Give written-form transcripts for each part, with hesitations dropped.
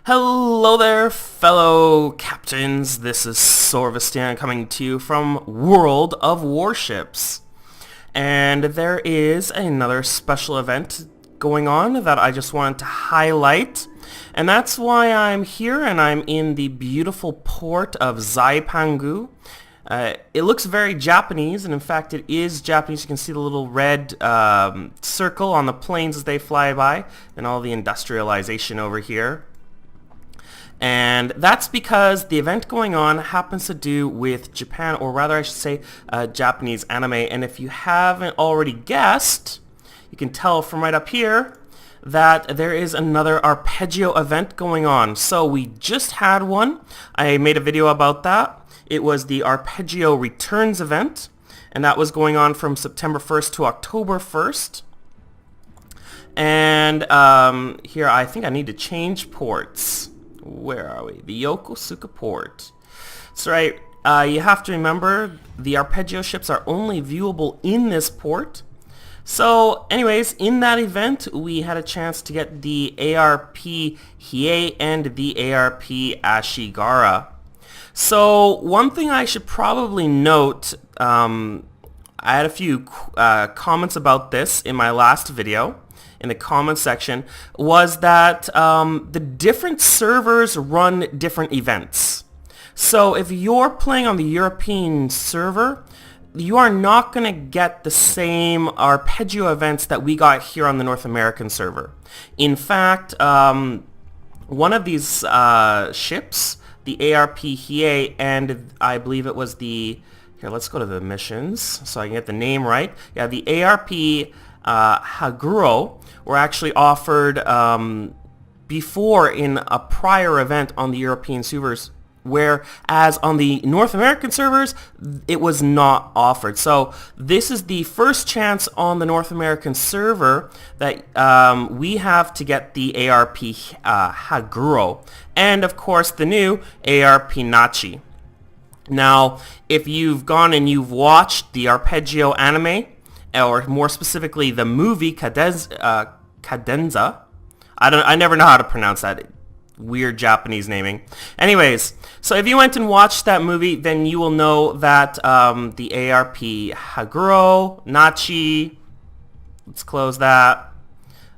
Hello there, fellow captains. This is Sorvesteon coming to you from World of Warships. And there is another special event going on that I just wanted to highlight. And that's why I'm here and I'm in the beautiful port of Zaipangu. It looks very Japanese, and in fact it is Japanese. You can see the little red circle on the planes as they fly by and all the industrialization over here. And that's because the event going on happens to do with Japan, or rather I should say Japanese anime. And if you haven't already guessed, you can tell from right up here that there is another Arpeggio event going on. So we just had one. I made a video about that. It was the Arpeggio Returns event, and that was going on from September 1st to October 1st. And here I think I need to change ports. Where are we? The Yokosuka port. That's right. You have to remember the Arpeggio ships are only viewable in this port. So anyways, in that event, we had a chance to get the ARP Hiei and the ARP Ashigara. So one thing I should probably note, I had a few comments about this in my last video in the comment section, was that the different servers run different events. So if you're playing on the European server, you are not going to get the same Arpeggio events that we got here on the North American server. In fact, one of these ships, the ARP Hiei, and I believe it was the, here, let's go to the missions so I can get the name right. Yeah, the ARP Haguro were actually offered before in a prior event on the European servers, whereas on the North American servers, it was not offered. So this is the first chance on the North American server that we have to get the ARP Haguro, and of course the new ARP Nachi. Now, if you've gone and you've watched the Arpeggio anime, or more specifically the movie Cadenza, I never know how to pronounce that weird Japanese naming. Anyways, so if you went and watched that movie, then you will know that the ARP Haguro, Nachi, let's close that,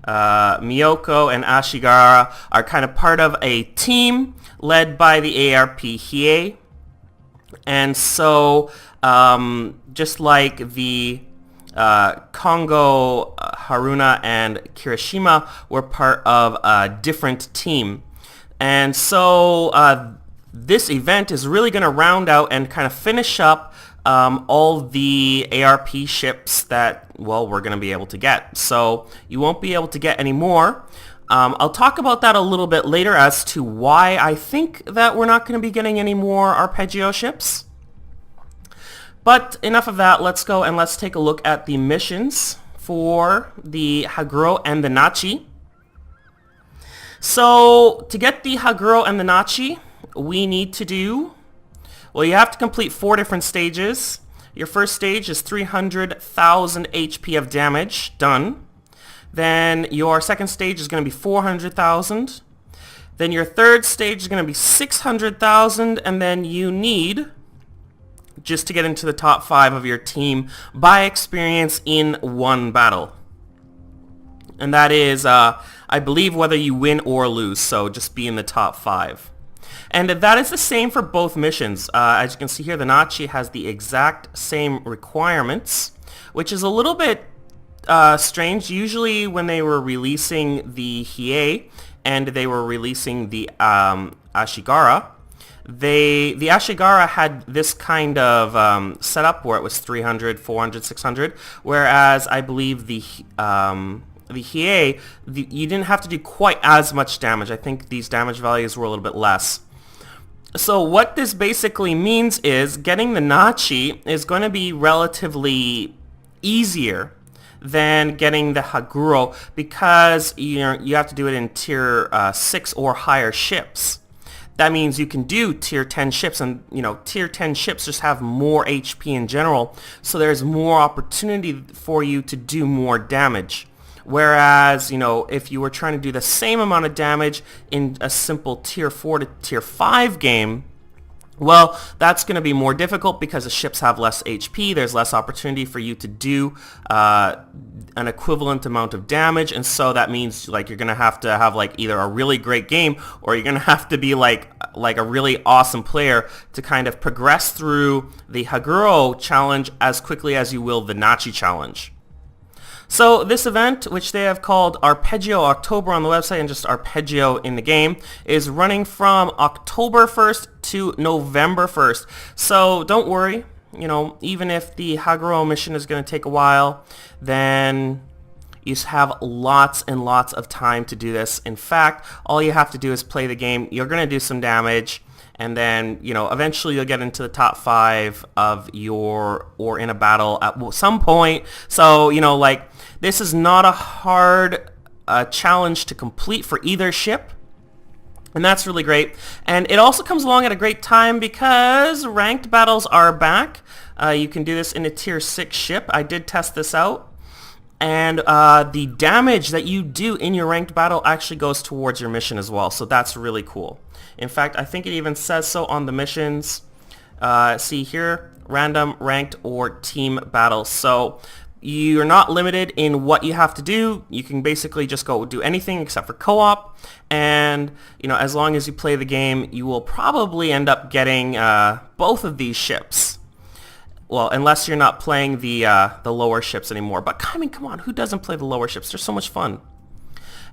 Miyoko and Ashigara are kind of part of a team led by the ARP Hiei. And so just like the Kongo, Haruna, and Kirishima were part of a different team. And so this event is really going to round out and kind of finish up all the ARP ships that, well, we're going to be able to get. So you won't be able to get any more. I'll talk about that a little bit later as to why I think that we're not going to be getting any more Arpeggio ships. But enough of that, let's go and let's take a look at the missions for the Haguro and the Nachi. So to get the Haguro and the Nachi, we need to do, well, you have to complete 4 different stages. Your first stage is 300,000 HP of damage, done. Then your second stage is going to be 400,000. Then your third stage is going to be 600,000, and then you need, just to get into the top 5 of your team, by experience in one battle. And that is, I believe, whether you win or lose, so just be in the top 5. And that is the same for both missions. As you can see here, the Nachi has the exact same requirements, which is a little bit strange. Usually when they were releasing the Hiei and they were releasing the Ashigara, the Ashigara had this kind of setup where it was 300, 400, 600, whereas I believe the Hiei, you didn't have to do quite as much damage. I think these damage values were a little bit less. So what this basically means is getting the Nachi is going to be relatively easier than getting the Haguro, because you have to do it in tier 6 or higher ships. That means you can do tier 10 ships, and tier 10 ships just have more HP in general, so there's more opportunity for you to do more damage. Whereas, if you were trying to do the same amount of damage in a simple tier 4 to tier 5 game, well, that's going to be more difficult because the ships have less HP. There's less opportunity for you to do an equivalent amount of damage, and so that means you're going to have either a really great game, or you're going to have to be like a really awesome player to kind of progress through the Haguro challenge as quickly as you will the Nachi challenge. So this event, which they have called Arpeggio October on the website and just Arpeggio in the game, is running from October 1st to November 1st. So don't worry, even if the Haguro mission is going to take a while, then you have lots and lots of time to do this. In fact, all you have to do is play the game. You're going to do some damage, and then, eventually you'll get into the top 5 of or in a battle at some point. So, this is not a hard challenge to complete for either ship, and that's really great. And it also comes along at a great time because ranked battles are back. You can do this in a tier 6 ship. I did test this out, and the damage that you do in your ranked battle actually goes towards your mission as well, so that's really cool. In fact, I think it even says so on the missions. See here, random, ranked, or team battles. So you're not limited in what you have to do. You can basically just go do anything except for co-op, and as long as you play the game, you will probably end up getting both of these ships. Well, unless you're not playing the lower ships anymore. But come on, who doesn't play the lower ships? They're so much fun.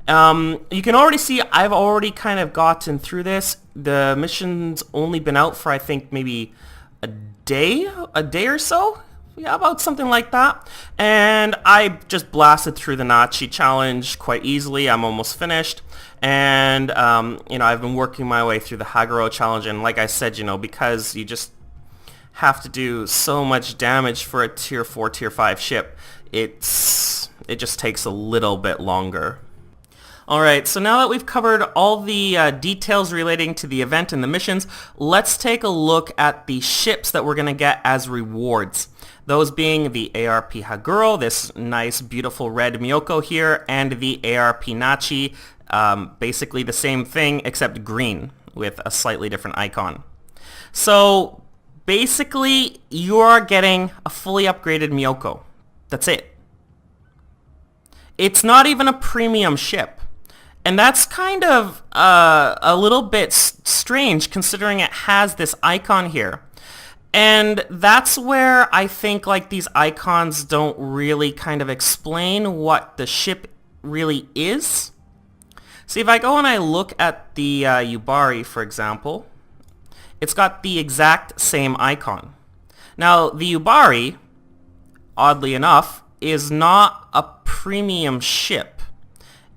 You can already see I've already kind of gotten through this. The mission's only been out for, I think, maybe a day or so. Yeah, about something like that. And I just blasted through the Nachi challenge quite easily. I'm almost finished. And, I've been working my way through the Haguro challenge. And like I said, because you just have to do so much damage for a tier 4, tier 5 ship, it just takes a little bit longer. Alright, so now that we've covered all the details relating to the event and the missions, let's take a look at the ships that we're going to get as rewards. Those being the ARP Haguro, this nice beautiful red Miyoko here, and the ARP Nachi, basically the same thing except green with a slightly different icon. So basically you are getting a fully upgraded Miyoko. That's it. It's not even a premium ship. And that's kind of a little bit strange considering it has this icon here. And that's where I think these icons don't really kind of explain what the ship really is. See, if I go and I look at the Yubari, for example, it's got the exact same icon. Now, the Yubari, oddly enough, is not a premium ship.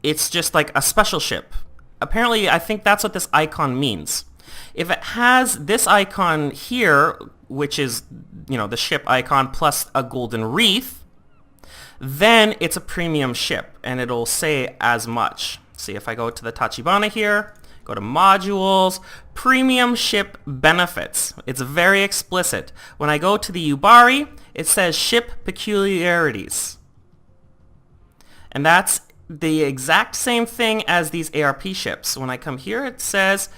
It's just like a special ship. Apparently, I think that's what this icon means. If it has this icon here, which is, the ship icon plus a golden wreath, then it's a premium ship, and it'll say as much. See, if I go to the Tachibana here, go to modules, premium ship benefits. It's very explicit. When I go to the Yubari, it says ship peculiarities. And that's the exact same thing as these ARP ships. When I come here, it says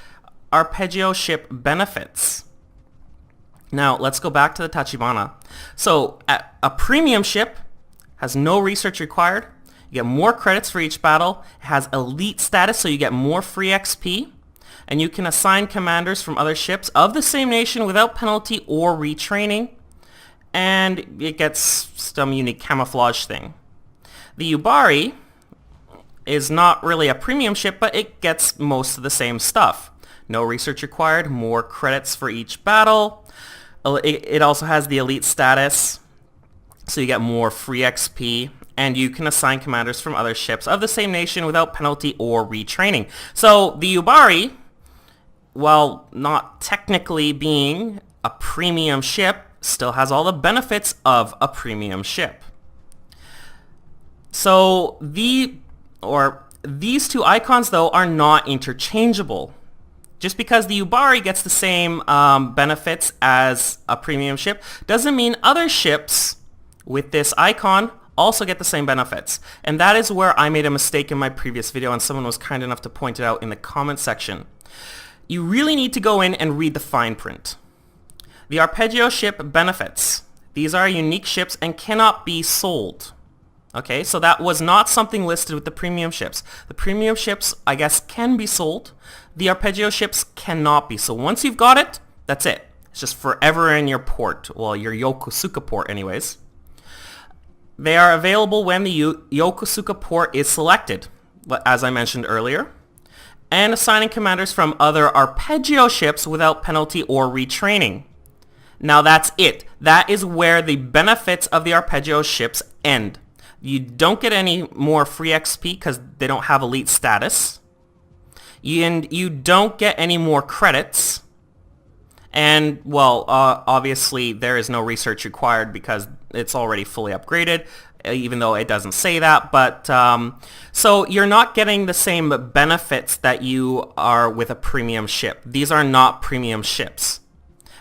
Arpeggio ship benefits. Now, let's go back to the Tachibana. So, a premium ship has no research required. You get more credits for each battle. It has elite status, so you get more free XP. And you can assign commanders from other ships of the same nation without penalty or retraining. And it gets some unique camouflage thing. The Yubari is not really a premium ship, but it gets most of the same stuff. No research required, more credits for each battle. It also has the elite status, so you get more free XP, and you can assign commanders from other ships of the same nation without penalty or retraining. So the Yubari, while not technically being a premium ship, still has all the benefits of a premium ship. So these two icons, though, are not interchangeable. Just because the Yubari gets the same benefits as a premium ship doesn't mean other ships with this icon also get the same benefits. And that is where I made a mistake in my previous video, and someone was kind enough to point it out in the comment section. You really need to go in and read the fine print. The Arpeggio ship benefits. These are unique ships and cannot be sold. Okay, so that was not something listed with the premium ships. The premium ships, I guess, can be sold. The Arpeggio ships cannot be. So once you've got it, that's it. It's just forever in your port. Well, your Yokosuka port anyways. They are available when the Yokosuka port is selected, as I mentioned earlier. And assigning commanders from other Arpeggio ships without penalty or retraining. Now that's it. That is where the benefits of the Arpeggio ships end. You don't get any more free XP because they don't have elite status. And you don't get any more credits. And, well, obviously there is no research required because it's already fully upgraded, even though it doesn't say that. But, so you're not getting the same benefits that you are with a premium ship. These are not premium ships.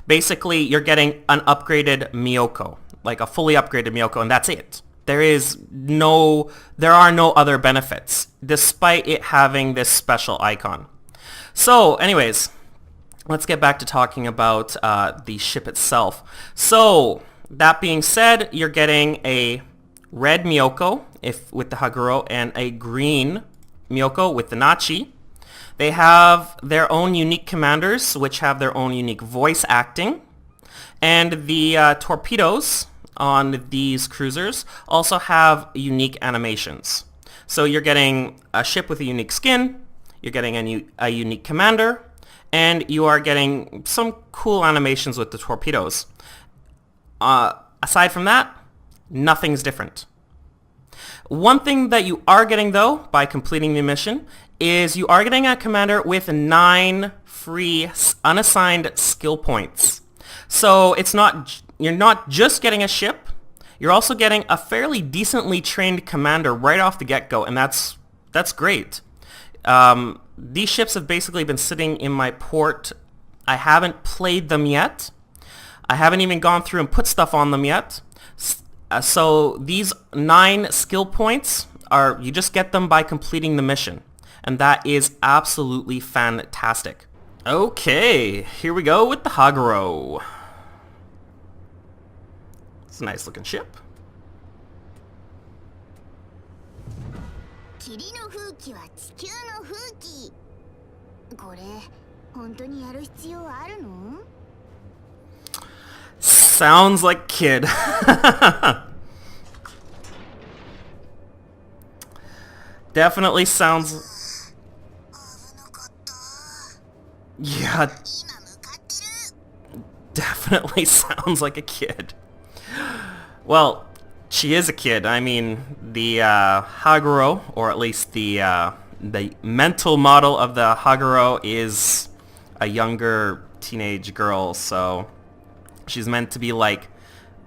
Basically, you're getting an upgraded Miyoko, like a fully upgraded Miyoko, and that's it. There are no other benefits, despite it having this special icon. So, anyways, let's get back to talking about the ship itself. So, that being said, you're getting a red Miyoko with the Haguro and a green Miyoko with the Nachi. They have their own unique commanders, which have their own unique voice acting. And the torpedoes on these cruisers also have unique animations. So you're getting a ship with a unique skin, you're getting a unique commander, and you are getting some cool animations with the torpedoes. Aside from that, nothing's different. One thing that you are getting, though, by completing the mission, is you are getting a commander with 9 free unassigned skill points. So you're not just getting a ship, you're also getting a fairly decently trained commander right off the get-go, and that's great. These ships have basically been sitting in my port. I haven't played them yet. I haven't even gone through and put stuff on them yet. So these 9 skill points you just get them by completing the mission. And that is absolutely fantastic. Okay, here we go with the Haguro. It's a nice looking ship. Sounds like kid. Definitely sounds... Yeah. Definitely sounds like a kid. Well, she is a kid. I mean, the Haguro, or at least the mental model of the Haguro is a younger teenage girl, so she's meant to be like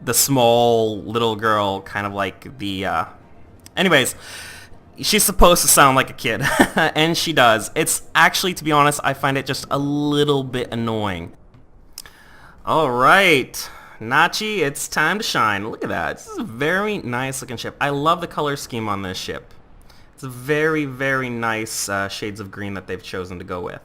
the small little girl, kind of like the... Anyways, she's supposed to sound like a kid, and she does. It's actually, to be honest, I find it just a little bit annoying. Alright, Nachi, it's time to shine. Look at that. This is a very nice looking ship. I love the color scheme on this ship. It's a very, very nice shades of green that they've chosen to go with.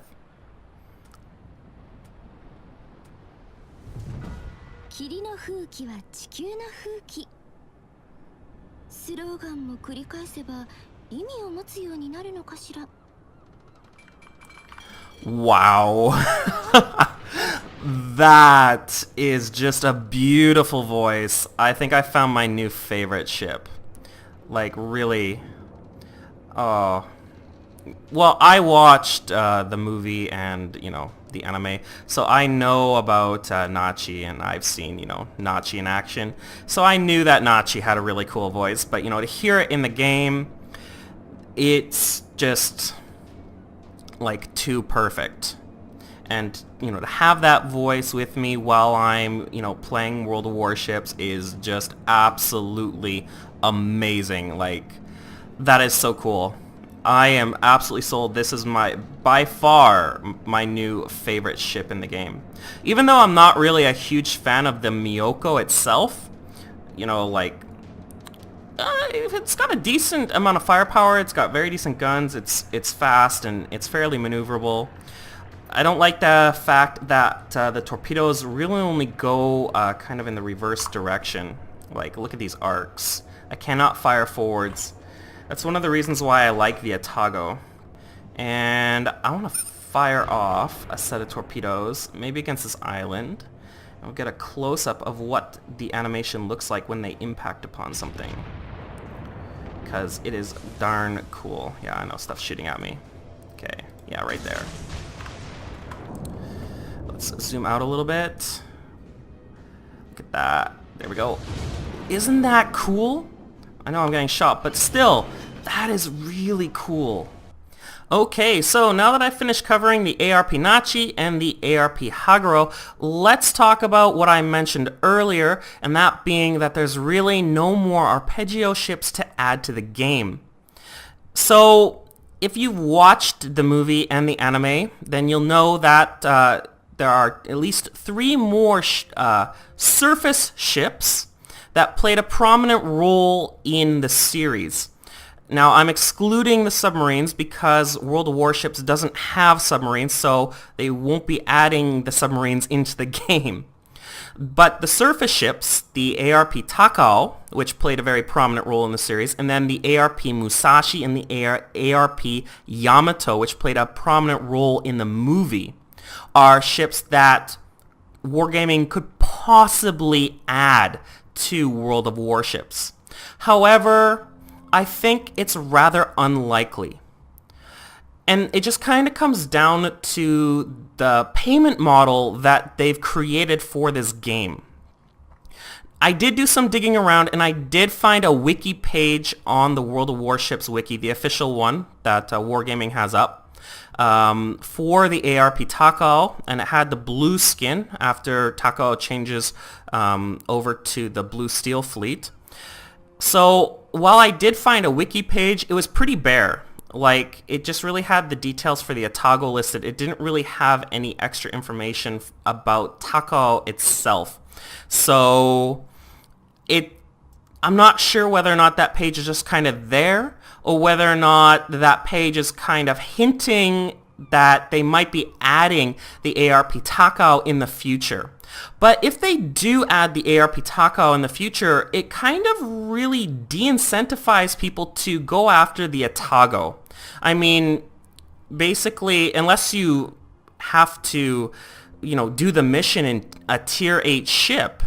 Wow. That is just a beautiful voice. I think I found my new favorite ship. Like, really. Oh. Well, I watched the movie and, you know, the anime, so I know about Nachi, and I've seen, you know, Nachi in action. So I knew that Nachi had a really cool voice, but, you know, to hear it in the game, it's just, like, too perfect. And, you know, to have that voice with me while I'm, you know, playing World of Warships is just absolutely amazing. Like, that is so cool. I am absolutely sold. This is by far my new favorite ship in the game. Even though I'm not really a huge fan of the Miyoko itself, you know, like, It's got a decent amount of firepower. It's got very decent guns. It's fast and it's fairly maneuverable. I don't like the fact that the torpedoes really only go kind of in the reverse direction. Like, look at these arcs. I cannot fire forwards. That's one of the reasons why I like the Atago. And I want to fire off a set of torpedoes, maybe against this island. I'll get a close-up of what the animation looks like when they impact upon something. Because it is darn cool. Yeah, I know, stuff's shooting at me. Okay, yeah, right there. Let's zoom out a little bit. Look at that. There we go. Isn't that cool? I know I'm getting shot, but still, that is really cool. Okay, so now that I've finished covering the ARP Nachi and the ARP Haguro, let's talk about what I mentioned earlier, and that being that there's really no more Arpeggio ships to add to the game. So, if you've watched the movie and the anime, then you'll know that there are at least 3 more surface ships that played a prominent role in the series. Now, I'm excluding the submarines because World of Warships doesn't have submarines, so they won't be adding the submarines into the game. But the surface ships, the ARP Takao, which played a very prominent role in the series, and then the ARP Musashi and the ARP Yamato, which played a prominent role in the movie, are ships that Wargaming could possibly add to World of Warships. However, I think it's rather unlikely. And it just kind of comes down to the payment model that they've created for this game. I did do some digging around and I did find a wiki page on the World of Warships wiki, the official one that Wargaming has up, for the ARP Takao, and it had the blue skin after Takao changes over to the blue steel fleet. So while I did find a wiki page, it was pretty bare. Like, it just really had the details for the Atago listed. It didn't really have any extra information about Takao itself. So I'm not sure whether or not that page is just kind of there, or whether or not that page is kind of hinting that they might be adding the ARP Takao in the future. But if they do add the ARP Takao in the future, it kind of really de-incentivizes people to go after the Atago. I mean, basically, unless you have to, do the mission in a tier 8 ship,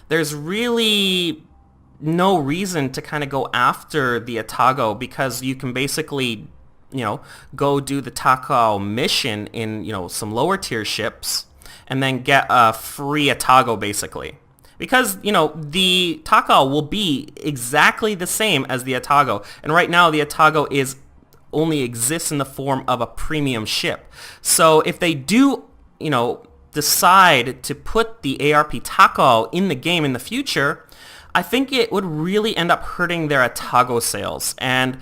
there's really no reason to kind of go after the Atago, because you can basically go do the Takao mission in, some lower tier ships and then get a free Atago basically. Because, the Takao will be exactly the same as the Atago. And right now the Atago only exists in the form of a premium ship. So if they do, decide to put the ARP Takao in the game in the future, I think it would really end up hurting their Atago sales. And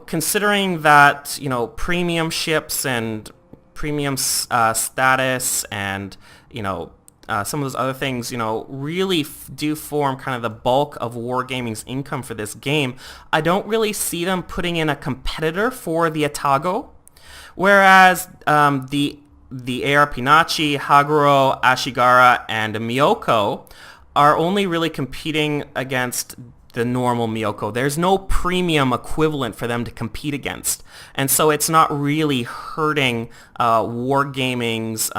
considering that, premium ships and premium status and, some of those other things, really do form kind of the bulk of Wargaming's income for this game, I don't really see them putting in a competitor for the Atago. Whereas the ARP Nachi, Haguro, Ashigara, and Miyoko are only really competing against the normal Miyoko. There's no premium equivalent for them to compete against. And so it's not really hurting Wargaming's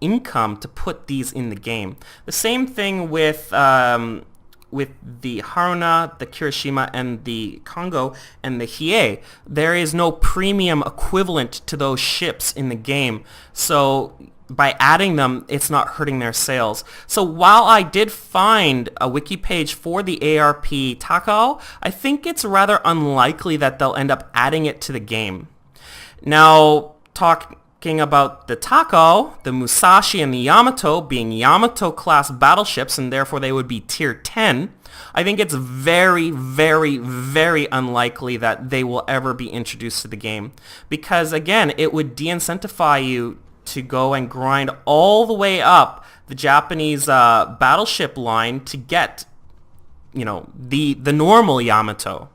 income to put these in the game. The same thing with the Haruna, the Kirishima, and the Kongo, and the Hiei. There is no premium equivalent to those ships in the game. So by adding them, it's not hurting their sales. So while I did find a wiki page for the ARP Takao, I think it's rather unlikely that they'll end up adding it to the game. Now, talking about the Takao, the Musashi and the Yamato being Yamato-class battleships, and therefore they would be tier 10, I think it's very, very, very unlikely that they will ever be introduced to the game. Because, again, it would de-incentivize you to go and grind all the way up the Japanese battleship line to get the normal Yamato.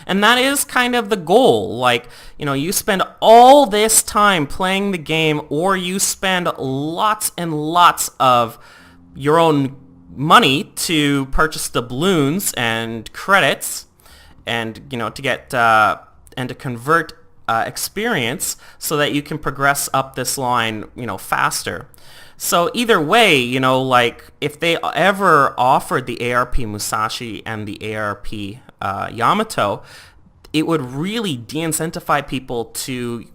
And that is kind of the goal. Like, you spend all this time playing the game, or you spend lots and lots of your own money to purchase the balloons and credits, and to get and to convert experience so that you can progress up this line faster. So either way, like if they ever offered the ARP Musashi and the ARP Yamato, it would really de-incentivize people to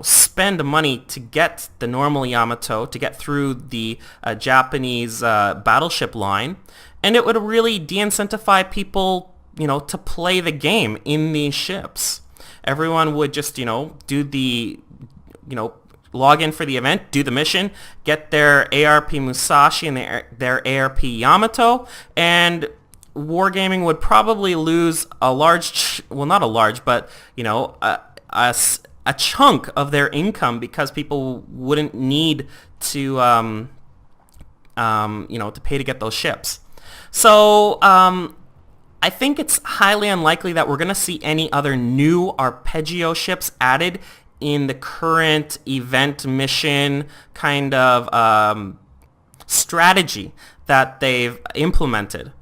spend money to get the normal Yamato, to get through the Japanese battleship line, and it would really de-incentivize people to play the game in these ships. Everyone would just do the log in for the event, do the mission, get their ARP Musashi and their ARP Yamato, and Wargaming would probably lose a large, well, not a large, but a chunk of their income, because people wouldn't need to to pay to get those ships. So I think it's highly unlikely that we're going to see any other new Arpeggio ships added in the current event mission kind of strategy that they've implemented.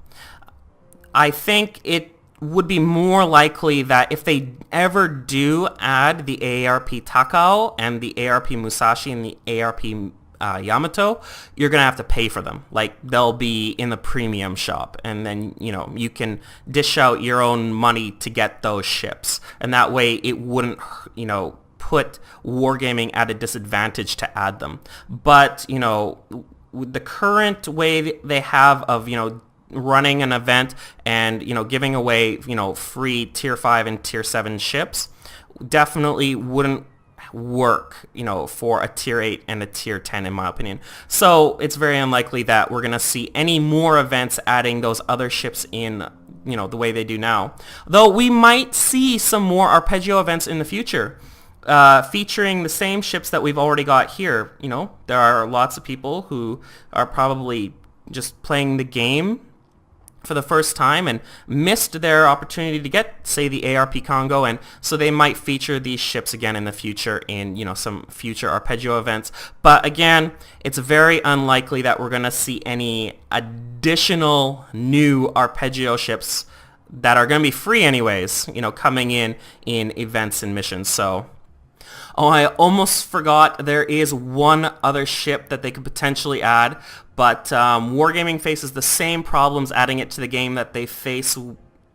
I think it would be more likely that if they ever do add the ARP Takao and the ARP Musashi and the ARP Yamato, you're going to have to pay for them. Like, they'll be in the premium shop, and then, you can dish out your own money to get those ships. And that way it wouldn't, put Wargaming at a disadvantage to add them. But, with the current way they have of, running an event and, giving away, free tier 5 and tier 7 ships, definitely wouldn't work, for a tier 8 and a tier 10, in my opinion. So it's very unlikely that we're going to see any more events adding those other ships in, the way they do now. Though we might see some more Arpeggio events in the future, featuring the same ships that we've already got here. There are lots of people who are probably just playing the game for the first time and missed their opportunity to get, say, the ARP Congo, and so they might feature these ships again in the future in, some future Arpeggio events. But again, it's very unlikely that we're going to see any additional new Arpeggio ships that are going to be free anyways, coming in events and missions. So, oh, I almost forgot, there is one other ship that they could potentially add, but Wargaming faces the same problems adding it to the game that they face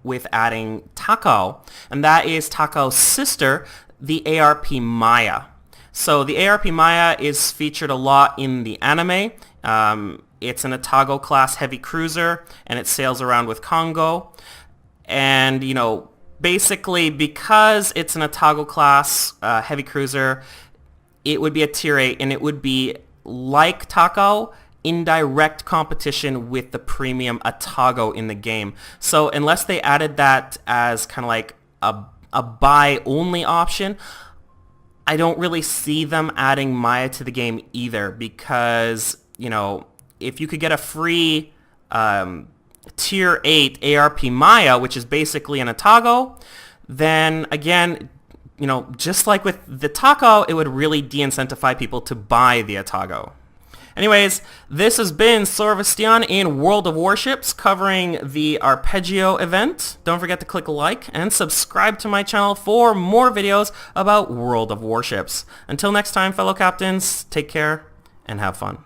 with adding Takao, and that is Takao's sister, the ARP Maya. So the ARP Maya is featured a lot in the anime. It's an Atago class heavy cruiser, and it sails around with Congo. And, basically, because it's an Atago class heavy cruiser, it would be a tier 8, and it would be, like Takao, in direct competition with the premium Atago in the game. So unless they added that as kind of like a buy-only option, I don't really see them adding Maya to the game either, because, if you could get a free tier 8 ARP Maya, which is basically an Atago, then again, just like with the Takao, it would really de-incentivize people to buy the Atago. Anyways, this has been Sorvesteon in World of Warships, covering the Arpeggio event. Don't forget to click like and subscribe to my channel for more videos about World of Warships. Until next time, fellow captains, take care and have fun.